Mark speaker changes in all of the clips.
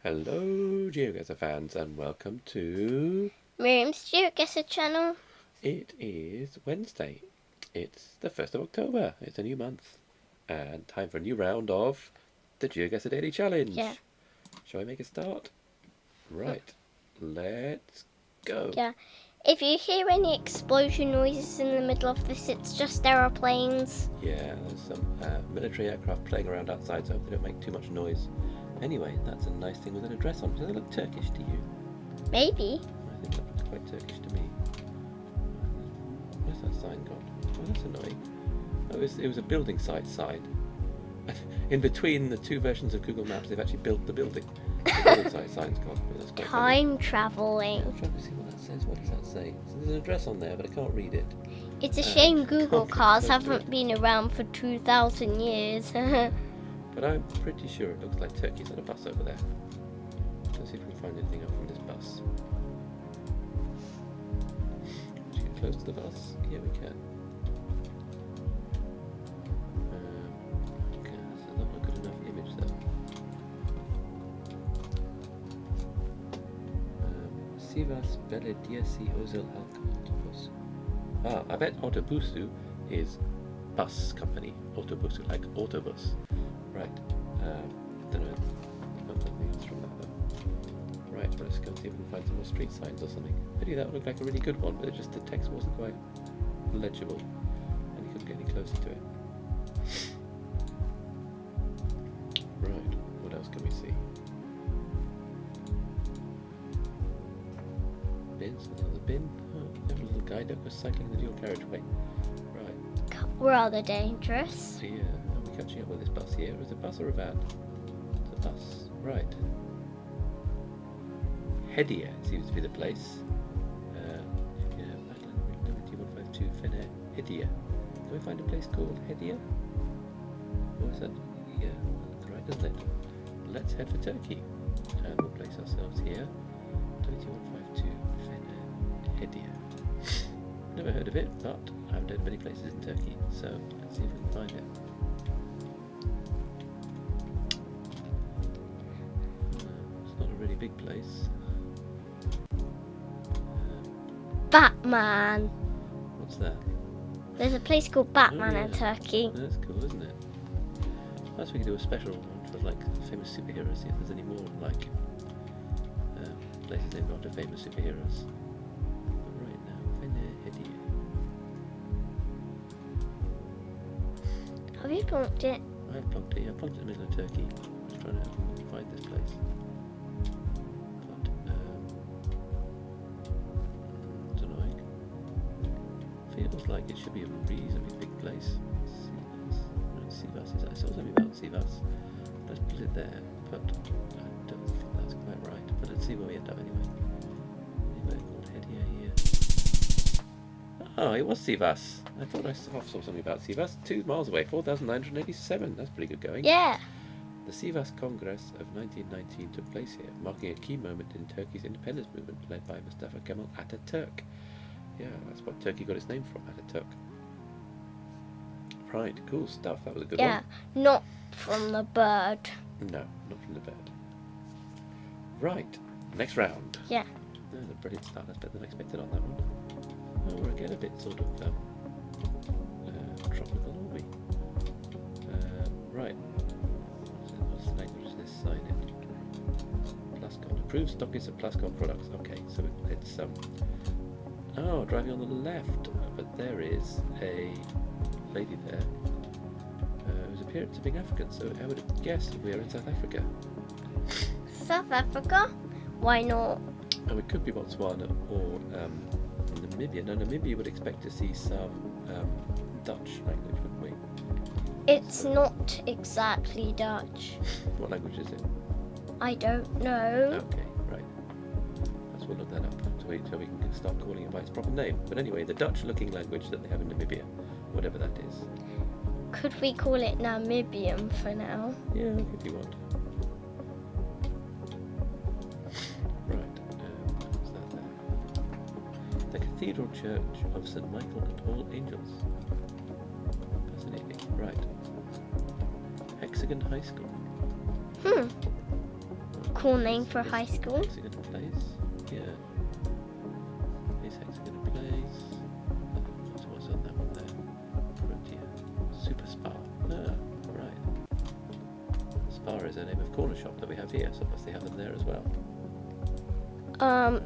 Speaker 1: Hello, Geoguessr fans, and welcome to...
Speaker 2: Miriam's Geoguessr channel.
Speaker 1: It is Wednesday. It's the 1st of October. It's a new month. And time for a new round of the Geoguessr Daily Challenge.
Speaker 2: Yeah.
Speaker 1: Shall I make a start? Right. Let's go.
Speaker 2: Yeah. If you hear any explosion noises in the middle of this, it's just aeroplanes.
Speaker 1: Yeah, there's some military aircraft playing around outside, so I hope they don't make too much noise. Anyway, that's a nice thing with an address on. Does it look Turkish to you?
Speaker 2: Maybe.
Speaker 1: I think that looks quite Turkish to me. Where's that sign gone? Oh, that's annoying. Oh, it was a building site sign. In between the two versions of Google Maps, they've actually built the building. The building site sign's gone. That's quite funny.
Speaker 2: Time traveling.
Speaker 1: I'm trying to see what that says. What does that say? So there's an address on there, but I can't read it.
Speaker 2: It's a shame Google
Speaker 1: can't
Speaker 2: cars
Speaker 1: get close to
Speaker 2: haven't been around for 2,000 years.
Speaker 1: But I'm pretty sure it looks like Turkey's on a bus over there. Let's see if we can find anything up from this bus. Should we get close to the bus? Yeah, we can. Okay, that's not a good enough image though. Sivas Belediyesi Özel Halk Otobüs. Ah, I bet Otobüsü is bus company. Otobüsü, like autobus. Right. Don't know. Nothing else from that though. Right, let's go see if we can find some more street signs or something. Maybe that would look like a really good one, but just the text wasn't quite legible, and you couldn't get any closer to it. Right. What else can we see? Bins. Another bin. Oh, there's a little guy that was cycling the dual carriageway. Right.
Speaker 2: Rather dangerous.
Speaker 1: So yeah, are we catching up with this bus here? Is it a bus or a van? It's a bus. Right. Hediye seems to be the place. Yeah, number 152, Fener, Hediye. Can we find a place called Hediye? Or is that? Yeah, that's right, isn't it? Let's head for Turkey. And we'll place ourselves here. 2152, Fener, Hediye. Never heard of it, but I haven't heard many places in Turkey, so let's see if we can find it. It's not a really big place.
Speaker 2: Batman.
Speaker 1: What's that?
Speaker 2: There's a place called Batman in
Speaker 1: yeah.
Speaker 2: Turkey.
Speaker 1: That's cool, isn't it? Perhaps we could do a special one for like famous superheroes, see if there's any more like places named after famous superheroes. But right now, Fener Hediye.
Speaker 2: Have you plunked it?
Speaker 1: I've plunked it, yeah, I plunked it in the middle of Turkey. Just trying to find this place. But, annoying. Feels like it should be a reasonably big place. Sivas. I saw something about Sivas. Let's put it there, but I don't think that's quite right. But let's see where we end up anyway. Anywhere called Hediye here. Oh, it was Sivas. I thought I saw something about Sivas. 2 miles away, 4,987. That's pretty good going.
Speaker 2: Yeah.
Speaker 1: The Sivas Congress of 1919 took place here, marking a key moment in Turkey's independence movement led by Mustafa Kemal Ataturk. Yeah, that's what Turkey got its name from, Ataturk. Right, cool stuff. That was a good one.
Speaker 2: Yeah, not from the bird.
Speaker 1: No, not from the bird. Right, next round.
Speaker 2: Yeah.
Speaker 1: That was a brilliant start. That's better than expected on that one. Oh, we're again a bit sort of tropical, aren't we? Right. What's the language is this sign in? Plascon. Approved stockist of Plascon products. Okay, so it's oh, driving on the left. But there is a lady there whose appearance of being African, so I would have guessed we are in South Africa.
Speaker 2: South Africa? Why not?
Speaker 1: And it could be Botswana or Namibia. Now, Namibia would expect to see some Dutch language, wouldn't we?
Speaker 2: It's not exactly Dutch.
Speaker 1: What language is it?
Speaker 2: I don't know.
Speaker 1: Okay, right. Let's we'll look that up so we can start calling it by its proper name. But anyway, the Dutch-looking language that they have in Namibia, whatever that is.
Speaker 2: Could we call it Namibian for now?
Speaker 1: Yeah, if you want. Right, what's that there? The Cathedral Church of St. Michael and All Angels. Fascinating. Right. Hexagon High School.
Speaker 2: cool name for a high school.
Speaker 1: Hexagon Place. Yeah. Is Hexagon Place. So what's on that one there? Frontier. Super Spa. Ah, right. Spa is the name of corner shop that we have here, so must they have them there as well.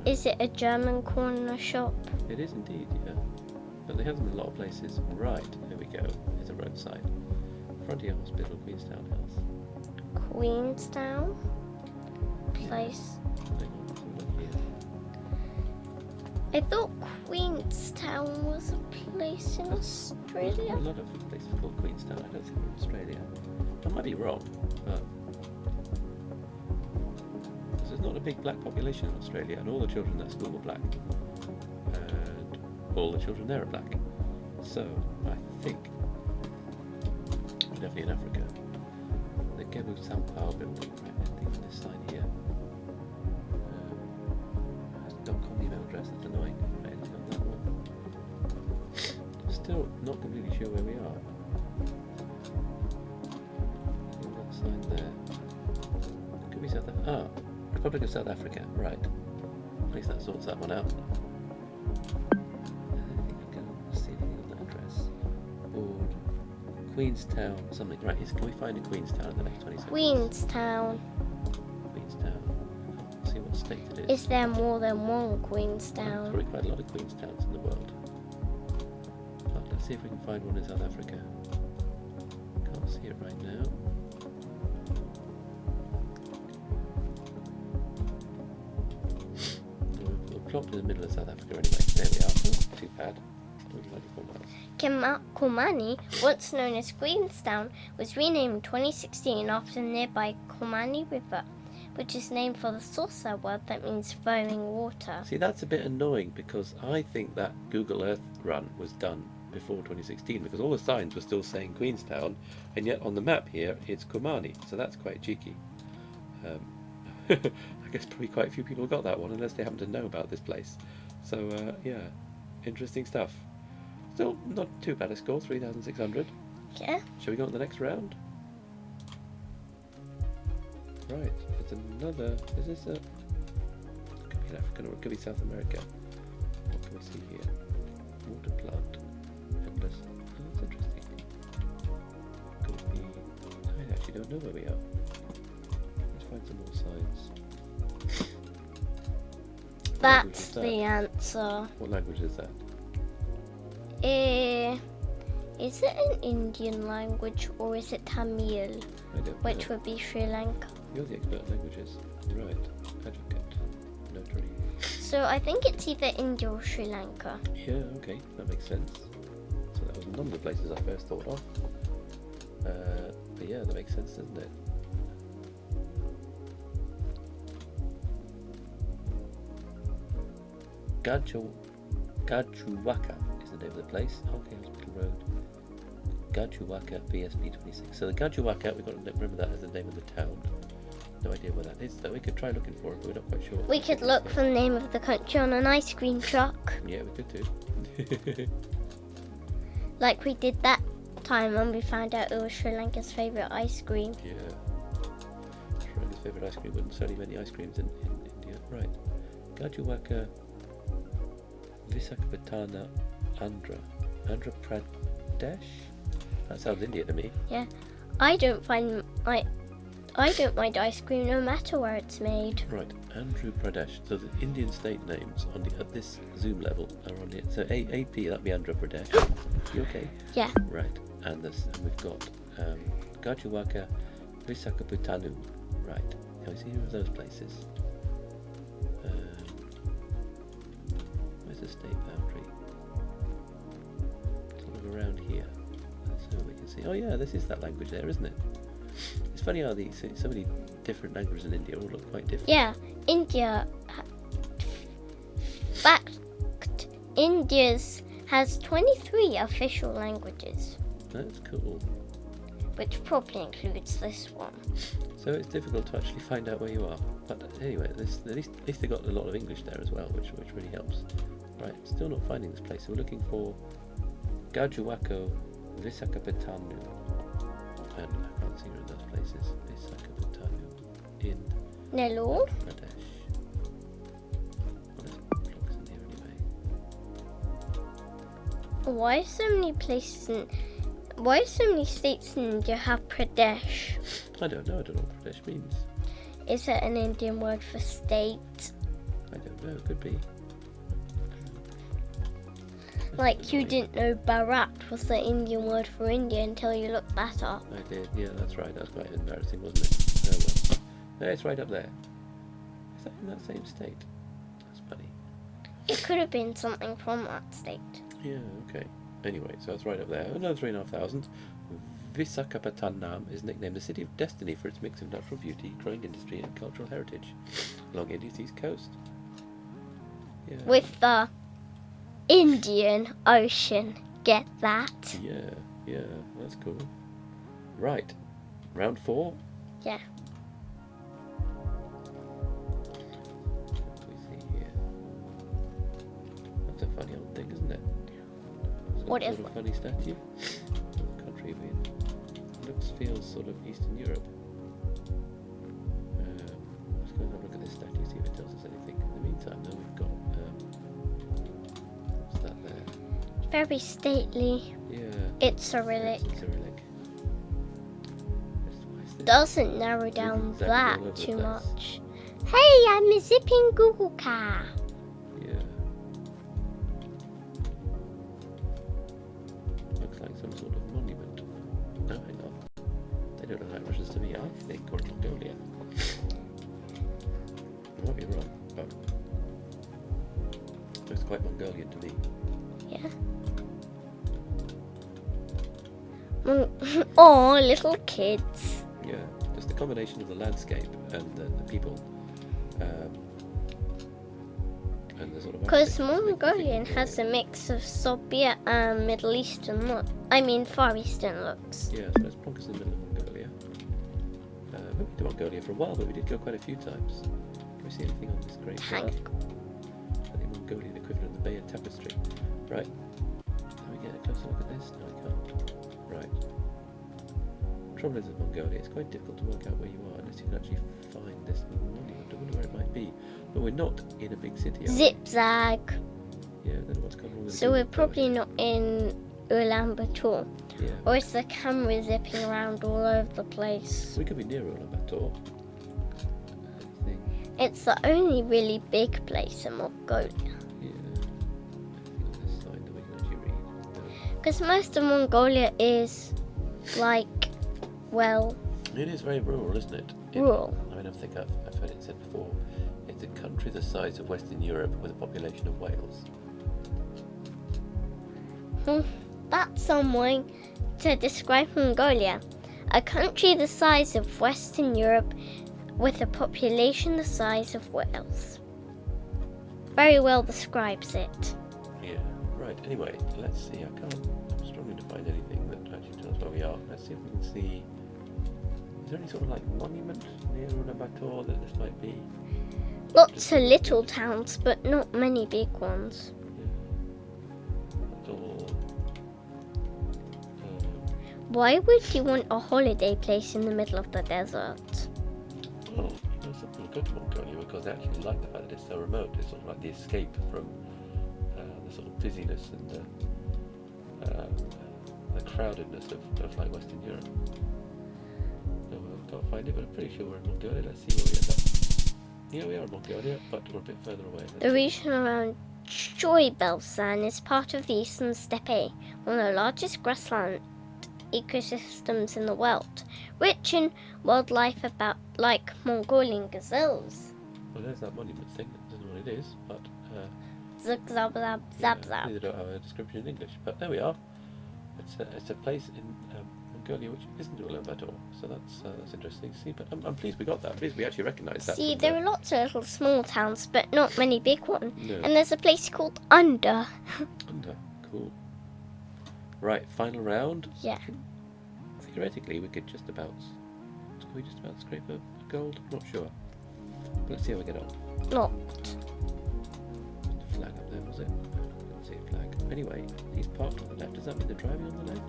Speaker 2: Is it a German corner shop?
Speaker 1: It is indeed, yeah. But they have them in a lot of places. Right, here we go. It's a roadside. Frontier Hospital, Queenstown Health.
Speaker 2: Queenstown place.
Speaker 1: Hang on, let's have a look here.
Speaker 2: I thought Queenstown was a place in
Speaker 1: There's
Speaker 2: Australia.
Speaker 1: a lot of places called Queenstown. I don't think we're in Australia. I might be wrong, but there's not a big black population in Australia, and all the children at school were black, and all the children there are black. So I think we're definitely in Africa. The Geoguessr building, right? Anything on this side here? .com email address. That's annoying. Right, anything on that one? Still not completely sure where we are. That sign there. Could be South Africa. Republic of South Africa. Right. At least that sorts that one out. I can see anything on that address. Board. Queenstown. Something. Right. Can we find a Queenstown in the next 20 seconds?
Speaker 2: Queenstown.
Speaker 1: Queenstown. See what state it is.
Speaker 2: Is there more than one
Speaker 1: There's
Speaker 2: Queenstown?
Speaker 1: probably quite a lot of Queenstowns in the world. But let's see if we can find one in South Africa. Can't see it right now. We're plopped in the middle of South Africa anyway. There we are. Not too bad. 294 miles.
Speaker 2: Kumani, once known as Queenstown, was renamed in 2016 after the nearby Kumani River, which is named for the Xhosa word that means flowing water.
Speaker 1: See, that's a bit annoying because I think that Google Earth run was done before 2016 because all the signs were still saying Queenstown, and yet on the map here it's Kumani, so that's quite cheeky. I guess probably quite a few people got that one unless they happen to know about this place. So yeah, interesting stuff. Still not too bad a score, 3,600.
Speaker 2: Yeah.
Speaker 1: Shall we go on to the next round? Right, there's another. Is this a? Could be African or it could be South America. What can we see here? Water plant. Endless. Oh, that's interesting. Could be. I actually don't know where we are. Let's find some more signs. What language
Speaker 2: That's
Speaker 1: is that?
Speaker 2: the answer.
Speaker 1: What language is that?
Speaker 2: Is it an Indian language or is it Tamil,
Speaker 1: I don't
Speaker 2: which
Speaker 1: know.
Speaker 2: would be Sri Lanka?
Speaker 1: You're the expert in languages. Right. Advocate. Notary.
Speaker 2: So I think it's either India or Sri Lanka.
Speaker 1: Yeah, okay, that makes sense. So that was none of the places I first thought of. But yeah, that makes sense, doesn't it? Gajuwaka is the name of the place. Okay, Hospital Road. Gajuwaka, BSB 26. So the Gajuwaka, we've got to remember that as the name of the town. No idea where that is, though. We could try looking for it, but we're not quite sure.
Speaker 2: We could look for the name of the country on an ice cream truck,
Speaker 1: Yeah, we could do.
Speaker 2: like we did that time when we found out it was Sri Lanka's favourite ice cream.
Speaker 1: Yeah. Sri Lanka's favourite ice cream, wouldn't certainly many ice creams in India. Right. Gajuwaka, Visakhapatnam, Andhra Pradesh? That sounds Indian to me.
Speaker 2: Yeah, I don't mind ice cream no matter where it's made.
Speaker 1: Right, Andhra Pradesh. So the Indian state names on at this Zoom level are on it. So AP, that'd be Andhra Pradesh. You okay?
Speaker 2: Yeah.
Speaker 1: Right, and we've got Gajuwaka, Visakhapatnam. Right, can we see any of those places? Where's the state boundary? Sort of around here. So we can see. Oh yeah, this is that language there, isn't it? It's funny how so many different languages in India all look quite different.
Speaker 2: Yeah, India's has 23 official languages,
Speaker 1: That's cool.
Speaker 2: which probably includes this one.
Speaker 1: So it's difficult to actually find out where you are. But anyway, at least they got a lot of English there as well, which really helps. Right, still not finding this place. So we're looking for Gajuwaka, Visakhapatnam, and I can't see her in those places. Visakhapatnam in
Speaker 2: Hello.
Speaker 1: Bangladesh. Well, there's blocks in here anyway.
Speaker 2: Why so many places in? Why so many states in India have Pradesh?
Speaker 1: I don't know what Pradesh means.
Speaker 2: Is it an Indian word for state?
Speaker 1: I don't know, could be.
Speaker 2: Like you didn't know Bharat was the Indian word for India until you looked that up.
Speaker 1: I did, yeah, that's right. That was quite embarrassing, wasn't it? Oh well. No, it's right up there. Is that in that same state? That's funny.
Speaker 2: It could have been something from that state.
Speaker 1: Yeah, okay. Anyway, so it's right up there. Another 3,500. Visakhapatnam is nicknamed the City of Destiny for its mix of natural beauty, growing industry, and cultural heritage along India's east coast. Yeah.
Speaker 2: With the Indian Ocean. Get that?
Speaker 1: Yeah, that's cool. Right. Round 4.
Speaker 2: Yeah.
Speaker 1: What do we see here? That's a funny old thing, isn't it?
Speaker 2: What
Speaker 1: Sort
Speaker 2: is
Speaker 1: of funny statue? What country we in? Feels sort of Eastern Europe. Let's go and have a look at this statue, see if it tells us anything. In the meantime, though, we've got what's that there?
Speaker 2: Very stately.
Speaker 1: Yeah.
Speaker 2: It's Cyrillic.
Speaker 1: It's Cyrillic. Why is this
Speaker 2: Doesn't narrow down
Speaker 1: exactly
Speaker 2: that
Speaker 1: all over the
Speaker 2: too
Speaker 1: place?
Speaker 2: much. Hey, I'm a zipping Google car.
Speaker 1: Yeah. Looks like some sort of monument. No, hang on. They don't look like Russians to me. I think or Mongolia. I might be wrong, but looks quite Mongolian to me.
Speaker 2: Yeah. Oh, little kids.
Speaker 1: Yeah, just the combination of the landscape and the people, and the sort of.
Speaker 2: Because
Speaker 1: architecture just make you
Speaker 2: Mongolian
Speaker 1: think,
Speaker 2: has a mix of Soviet and Middle Eastern look. I mean, Far Eastern looks.
Speaker 1: Yeah, so let's plonk us in the middle of Mongolia. We haven't been to Mongolia for a while, but we did go quite a few times. Can we see anything on this great
Speaker 2: Hang.
Speaker 1: map? I think Mongolian equivalent of the Bayer Tapestry. Right. Can we get a closer look at this? No, I can't. Right. Trouble is with Mongolia, it's quite difficult to work out where you are unless you can actually find this monument. I wonder where it might be. But we're not in a big city, are we?
Speaker 2: Zigzag.
Speaker 1: Yeah, I don't know what's going on with the
Speaker 2: So we're
Speaker 1: Google
Speaker 2: probably
Speaker 1: Earth.
Speaker 2: not in Ulaanbaatar.
Speaker 1: Yeah.
Speaker 2: Or is the camera zipping around all over the place?
Speaker 1: We could be near Ulaanbaatar. I think.
Speaker 2: It's the only really big place in Mongolia.
Speaker 1: Yeah. Anything on this side that we can actually read? No.
Speaker 2: Because most of Mongolia is like, well,
Speaker 1: It is very rural, isn't it?
Speaker 2: rural.
Speaker 1: I mean, I think I've heard it said before. It's a country the size of Western Europe with a population of Wales.
Speaker 2: That's some way to describe Mongolia. A country the size of Western Europe with a population the size of Wales. Very well describes it.
Speaker 1: Yeah. Right. Anyway, let's see. I'm struggling to find anything that actually tells us where we are. Let's see if we can see. Is there any sort of like monument near Ulaanbaatar that this might be?
Speaker 2: Lots of little towns, but not many big ones.
Speaker 1: That's all.
Speaker 2: Why would you want a holiday place in the middle of the desert?
Speaker 1: Well, some people go to Mongolia because they actually like the fact that it's so remote. It's sort of like the escape from the sort of busyness and the crowdedness of like Western Europe. So I can't find it, but I'm pretty sure we're in Mongolia. Let's see where we end up. Yeah, we are in Mongolia, but we're a bit further away.
Speaker 2: The region around Geoguessr is part of the Eastern Steppe, one of the largest grassland ecosystems in the world, rich in wildlife about like Mongolian gazelles.
Speaker 1: Well, there's that monument thing. I don't know what it is, but
Speaker 2: Zig zab zab
Speaker 1: yeah,
Speaker 2: zab zab.
Speaker 1: neither don't have a description in English. But there we are. It's a place in Mongolia which isn't Ulaanbaatar, so that's interesting to see. But I'm pleased we got that. I'm pleased we actually recognised that.
Speaker 2: See,
Speaker 1: from
Speaker 2: there are lots of little small towns, but not many big ones.
Speaker 1: No.
Speaker 2: And there's a place called Under.
Speaker 1: Under. Cool. Right, final round.
Speaker 2: Yeah.
Speaker 1: Theoretically, we could just about. Can we just about scrape a gold? I'm not sure. But let's see how we get on.
Speaker 2: Locked.
Speaker 1: Just a flag up there, was it? I didn't see a flag. Anyway, he's parked on the left. Does that mean they're driving on the left?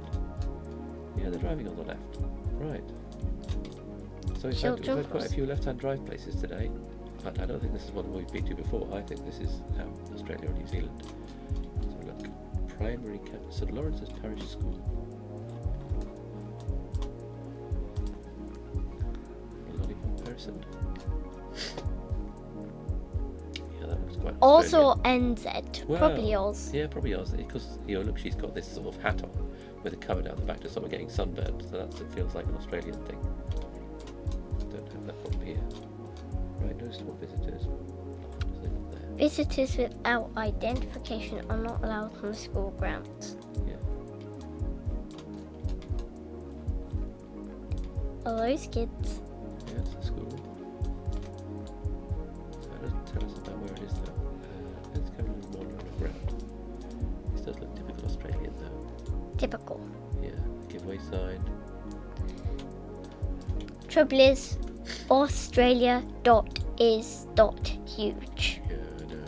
Speaker 1: Yeah, they're driving on the left. Right. So we've had quite a few left-hand drive places today. But I don't think this is one we've been to before. I think this is Australia or New Zealand. So look, primary campus, St Lawrence's Parish School. A lollipop person. Yeah, that looks quite
Speaker 2: Also
Speaker 1: Australian.
Speaker 2: NZ,
Speaker 1: Well,
Speaker 2: probably Oz.
Speaker 1: Yeah, probably Oz. Because look, she's got this sort of hat on with a cover down the back to stop her getting sunburned. So it feels like an Australian thing. Don't have that one here. Right, no store visitors.
Speaker 2: Visitors without identification are not allowed on the school grounds.
Speaker 1: Yeah.
Speaker 2: Are those kids?
Speaker 1: Yeah, it's a school. That doesn't tell us about where it is though. Let's go a little more underground. This does look typical Australian though.
Speaker 2: Typical.
Speaker 1: Yeah, giveaway sign.
Speaker 2: Trouble is, Australia.is.huge.
Speaker 1: Yeah, I know.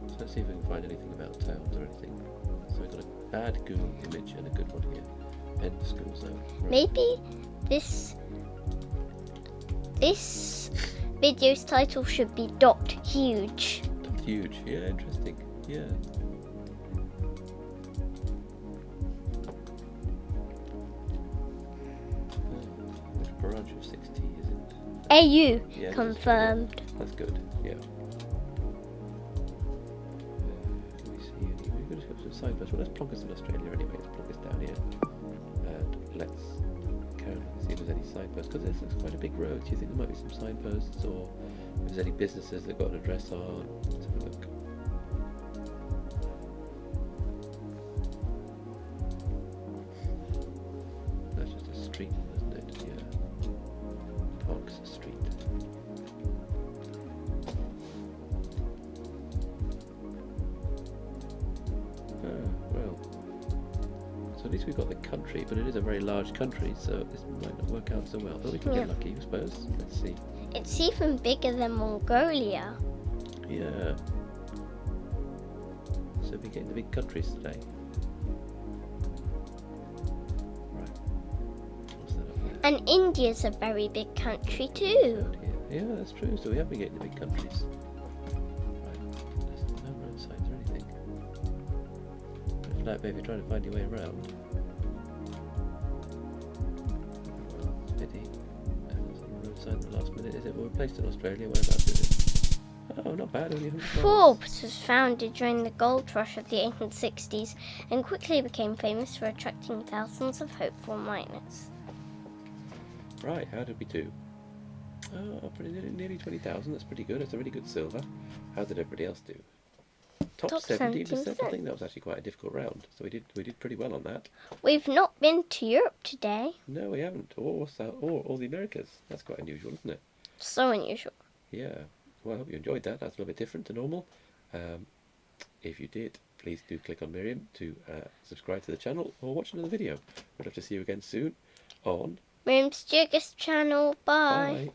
Speaker 1: So let's see if we can find anything about towns or anything. So we've got a bad Google image and a good one here. End school zone. Right.
Speaker 2: Maybe this video's title should be .huge.
Speaker 1: Huge. Yeah, interesting. Yeah. Which branch of 60 is it?
Speaker 2: AU
Speaker 1: Yeah,
Speaker 2: confirmed.
Speaker 1: That's good. Yeah. Can we see any? We're going to have some signposts. Well, let's plonk us in Australia anyway. Let's plonk us down here. And let's carry on and see if there's any signposts. Because this looks quite a big road. Do you think there might be some signposts? Or if there's any businesses that got an address on? Let's have a look. That's just a street, isn't it? Yeah. Parks Street. Well, so at least we've got the country, but it is a very large country, so this might not work out so well. But we can get lucky, I suppose. Let's see.
Speaker 2: It's even bigger than Mongolia.
Speaker 1: Yeah. So we're getting the big countries today. Right. What's that up there?
Speaker 2: And India's a very big country too.
Speaker 1: Road here. Yeah, that's true. So we have been getting the big countries. Right. There's no road signs or anything. It's like maybe trying to find your way around. Pity. There's a road sign at the last minute. Is it? Well, we're placed in Australia. Whereabouts is it? Oh, not bad. Only 100 miles.
Speaker 2: Forbes was founded during the gold rush of the 1860s and quickly became famous for attracting thousands of hopeful miners.
Speaker 1: Right, how did we do? Oh, nearly 20,000. That's pretty good. It's a really good silver. How did everybody else do? Top 17%. I think that was actually quite a difficult round. So we did pretty well on that.
Speaker 2: We've not been to Europe today.
Speaker 1: No, we haven't. Or the Americas. That's quite unusual, isn't it?
Speaker 2: So unusual.
Speaker 1: Yeah. Well, I hope you enjoyed that. That's a little bit different to normal. If you did, please do click on Miriam to subscribe to the channel or watch another video. We'd love to see you again soon on
Speaker 2: Miriam's Geoguessr channel. Bye.
Speaker 1: Bye.